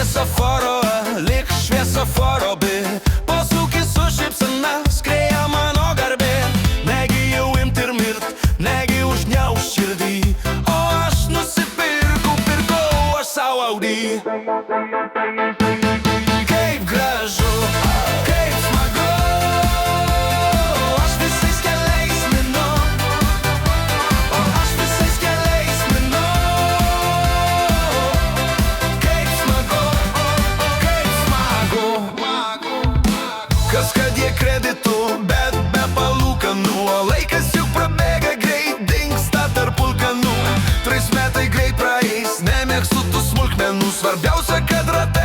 šviesoforo, lik šviesoforo, posūkis su šypsena, skrieja mano garbė. Negi jau imt ir mirt, negi užgniaužt širdį, o aš pirkau aš savo Audi. Kaip gražu, kaip smagu, aš visais keliais minu, o aš visais keliais minu. Kaip smagu, kaip smagu. Kas kad jie kreditų, bet be palūkanų, o laikas juk prabėga greit, dingsta tarp vulkanų. 3 metai greit praeis, nemėgstu tų smulkmenų, svarbiausia, kad ratai